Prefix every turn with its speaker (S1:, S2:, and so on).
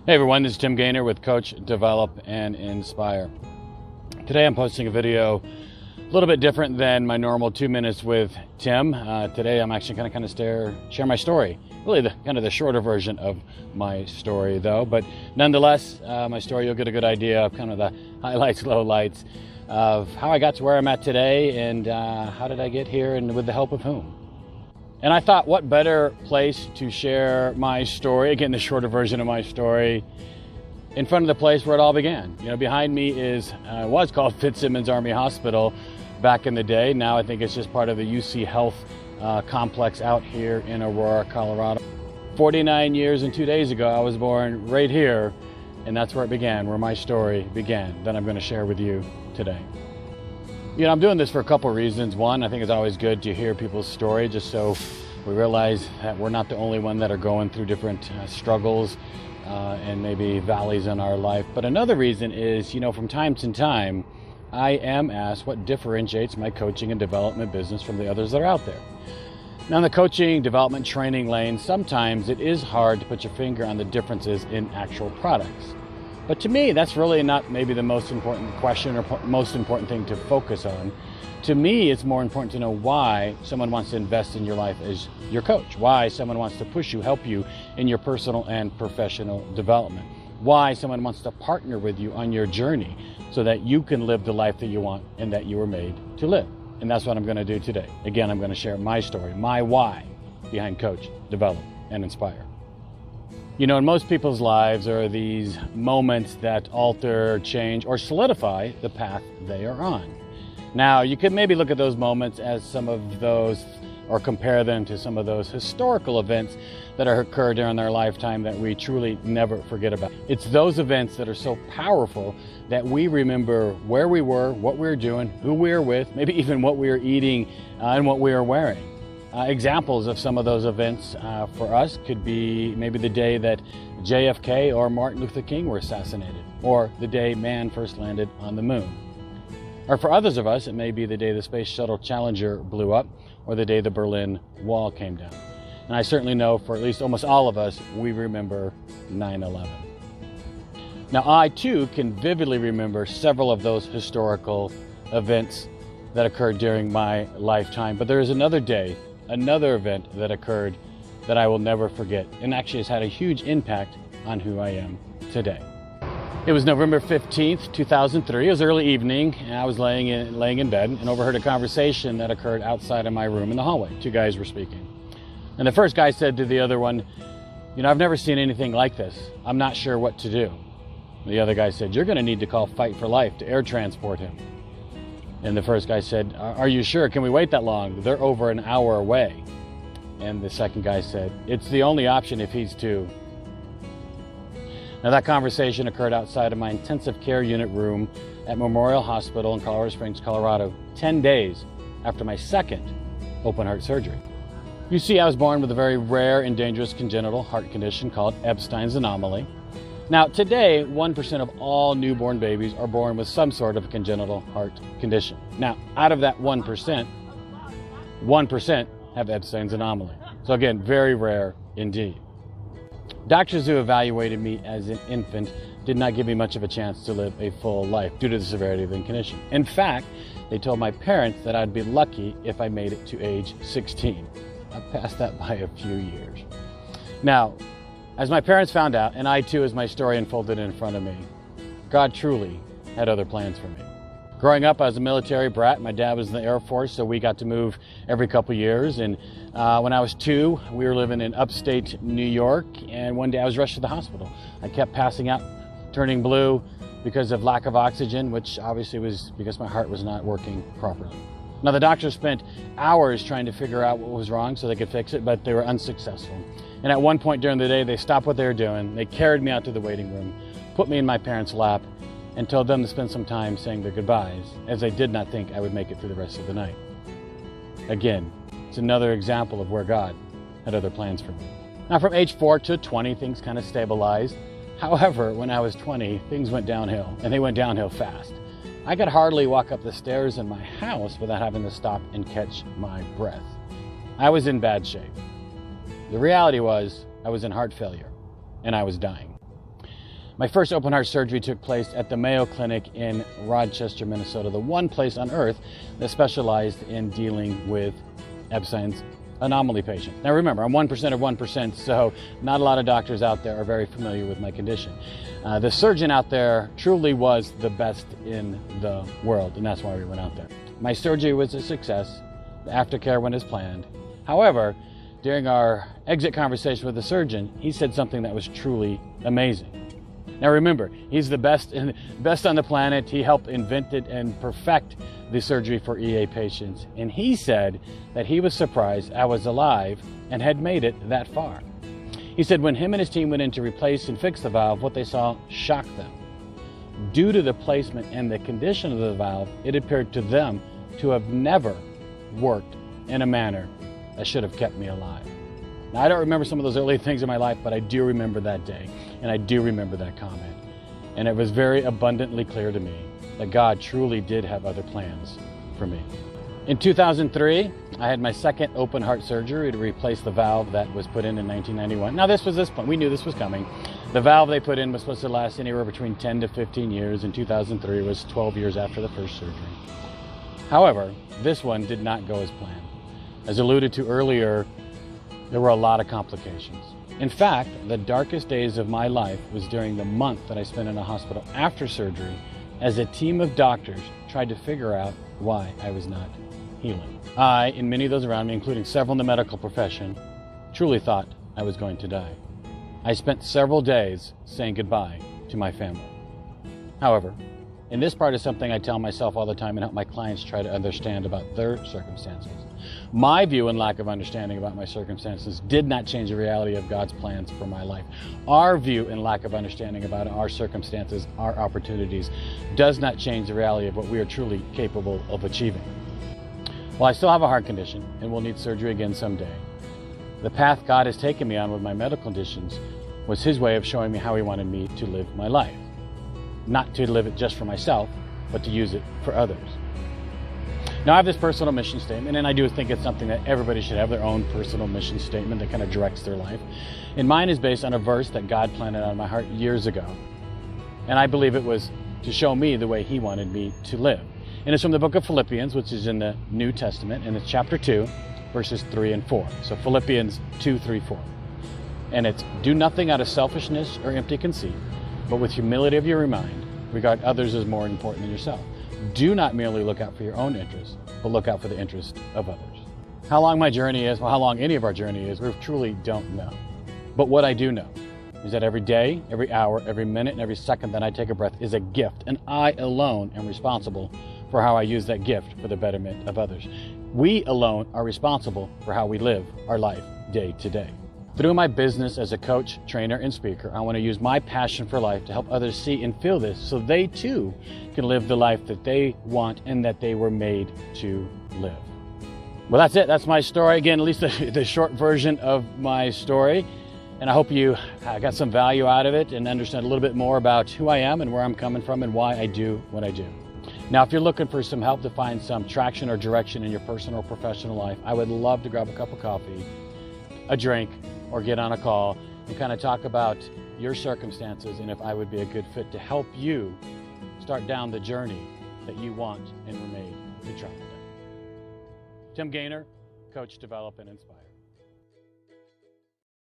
S1: Hey everyone, this is Tim Gaynor with Coach, Develop, and Inspire. Today I'm posting a video a little bit different than my normal 2 minutes with Tim. Today I'm actually going to share my story. Really the shorter version of my story though, but nonetheless, my story, you'll get a good idea of kind of the highlights, lowlights of how I got to where I'm at today and how did I get here and with the help of whom. And I thought, what better place to share my story, again, the shorter version of my story, in front of the place where it all began. You know, behind me was called Fitzsimmons Army Hospital back in the day. Now I think it's just part of the UC Health complex out here in Aurora, Colorado. 49 years and 2 days ago, I was born right here, and that's where it began, where my story began, that I'm going to share with you today. You know, I'm doing this for a couple reasons. One, I think it's always good to hear people's story, just so we realize that we're not the only one that are going through different struggles and maybe valleys in our life. But another reason is, you know, from time to time, I am asked what differentiates my coaching and development business from the others that are out there. Now, in the coaching, development, training lane, sometimes it is hard to put your finger on the differences in actual products. But to me, that's really not maybe the most important question or most important thing to focus on. To me, it's more important to know why someone wants to invest in your life as your coach, why someone wants to push you, help you in your personal and professional development, why someone wants to partner with you on your journey so that you can live the life that you want and that you were made to live. And that's what I'm going to do today. Again, I'm going to share my story, my why behind Coach, Develop, and Inspire. You know, in most people's lives are these moments that alter, change, or solidify the path they are on. Now, you could maybe look at those moments as some of those, or compare them to some of those historical events that occurred during their lifetime that we truly never forget about. It's those events that are so powerful that we remember where we were, what we were doing, who we were with, maybe even what we were eating and what we were wearing. Examples of some of those events for us could be maybe the day that JFK or Martin Luther King were assassinated, or the day man first landed on the moon. Or for others of us, it may be the day the Space Shuttle Challenger blew up, or the day the Berlin Wall came down. And I certainly know for at least almost all of us, we remember 9/11. Now, I too can vividly remember several of those historical events that occurred during my lifetime, but there is another day, another event that occurred that I will never forget, and actually has had a huge impact on who I am today. It was November 15th, 2003. It was early evening, and I was laying in bed and overheard a conversation that occurred outside of my room in the hallway. Two guys were speaking. And the first guy said to the other one, "You know, I've never seen anything like this. I'm not sure what to do." The other guy said, "You're going to need to call Fight for Life to air transport him." And the first guy said, "Are you sure? Can we wait that long? They're over an hour away." And the second guy said, "It's the only option if he's too." Now, that conversation occurred outside of my intensive care unit room at Memorial Hospital in Colorado Springs, Colorado, 10 days after my second open heart surgery. You see, I was born with a very rare and dangerous congenital heart condition called Ebstein's anomaly. Now, today, 1% of all newborn babies are born with some sort of a congenital heart condition. Now, out of that 1%, 1% have Ebstein's anomaly. So again, very rare indeed. Doctors who evaluated me as an infant did not give me much of a chance to live a full life due to the severity of the condition. In fact, they told my parents that I'd be lucky if I made it to age 16. I passed that by a few years. Now, as my parents found out, and I too, as my story unfolded in front of me, God truly had other plans for me. Growing up, I was a military brat. My dad was in the Air Force, so we got to move every couple years. And when I was 2, we were living in upstate New York, and one day I was rushed to the hospital. I kept passing out, turning blue because of lack of oxygen, which obviously was because my heart was not working properly. Now, the doctors spent hours trying to figure out what was wrong so they could fix it, but they were unsuccessful. And at one point during the day, they stopped what they were doing. They carried me out to the waiting room, put me in my parents' lap, and told them to spend some time saying their goodbyes, as they did not think I would make it through the rest of the night. Again, it's another example of where God had other plans for me. Now, from age 4 to 20, things kind of stabilized. However, when I was 20, things went downhill, and they went downhill fast. I could hardly walk up the stairs in my house without having to stop and catch my breath. I was in bad shape. The reality was I was in heart failure, and I was dying. My first open heart surgery took place at the Mayo Clinic in Rochester, Minnesota, the one place on earth that specialized in dealing with Ebstein's anomaly patients. Now remember, I'm 1% of 1%, so not a lot of doctors out there are very familiar with my condition. The surgeon out there truly was the best in the world, and that's why we went out there. My surgery was a success. The aftercare went as planned. However, during our exit conversation with the surgeon, he said something that was truly amazing. Now remember, he's the best on the planet. He helped invent it and perfect the surgery for EA patients. And he said that he was surprised I was alive and had made it that far. He said when him and his team went in to replace and fix the valve, what they saw shocked them. Due to the placement and the condition of the valve, it appeared to them to have never worked in a manner that should have kept me alive. Now, I don't remember some of those early things in my life, but I do remember that day, and I do remember that comment. And it was very abundantly clear to me that God truly did have other plans for me. In 2003, I had my second open heart surgery to replace the valve that was put in 1991. Now, this point. We knew this was coming. The valve they put in was supposed to last anywhere between 10 to 15 years. In 2003, it was 12 years after the first surgery. However, this one did not go as planned. As alluded to earlier, there were a lot of complications. In fact, the darkest days of my life was during the month that I spent in a hospital after surgery as a team of doctors tried to figure out why I was not healing. I, and many of those around me, including several in the medical profession, truly thought I was going to die. I spent several days saying goodbye to my family. However, and this part is something I tell myself all the time and help my clients try to understand about their circumstances. My view and lack of understanding about my circumstances did not change the reality of God's plans for my life. Our view and lack of understanding about our circumstances, our opportunities, does not change the reality of what we are truly capable of achieving. While I still have a heart condition and will need surgery again someday, the path God has taken me on with my medical conditions was His way of showing me how He wanted me to live my life. Not to live it just for myself, but to use it for others. Now I have this personal mission statement, and I do think it's something that everybody should have, their own personal mission statement that kind of directs their life. And mine is based on a verse that God planted on my heart years ago. And I believe it was to show me the way He wanted me to live. And it's from the book of Philippians, which is in the New Testament, and it's chapter 2, verses 3 and 4. So Philippians 2, 3, 4. And it's, do nothing out of selfishness or empty conceit, but with humility of your mind, regard others as more important than yourself. Do not merely look out for your own interests, but look out for the interest of others. How long my journey is, well, how long any of our journey is, we truly don't know. But what I do know is that every day, every hour, every minute, and every second that I take a breath is a gift, and I alone am responsible for how I use that gift for the betterment of others. We alone are responsible for how we live our life day to day. Through my business as a coach, trainer, and speaker, I want to use my passion for life to help others see and feel this so they too can live the life that they want and that they were made to live. Well, that's it. That's my story. Again, at least the short version of my story. And I hope you got some value out of it and understand a little bit more about who I am and where I'm coming from and why I do what I do. Now, if you're looking for some help to find some traction or direction in your personal or professional life, I would love to grab a cup of coffee, a drink, or get on a call and kind of talk about your circumstances and if I would be a good fit to help you start down the journey that you want and were made to travel down. Tim Gaynor, Coach, Develop, and Inspire.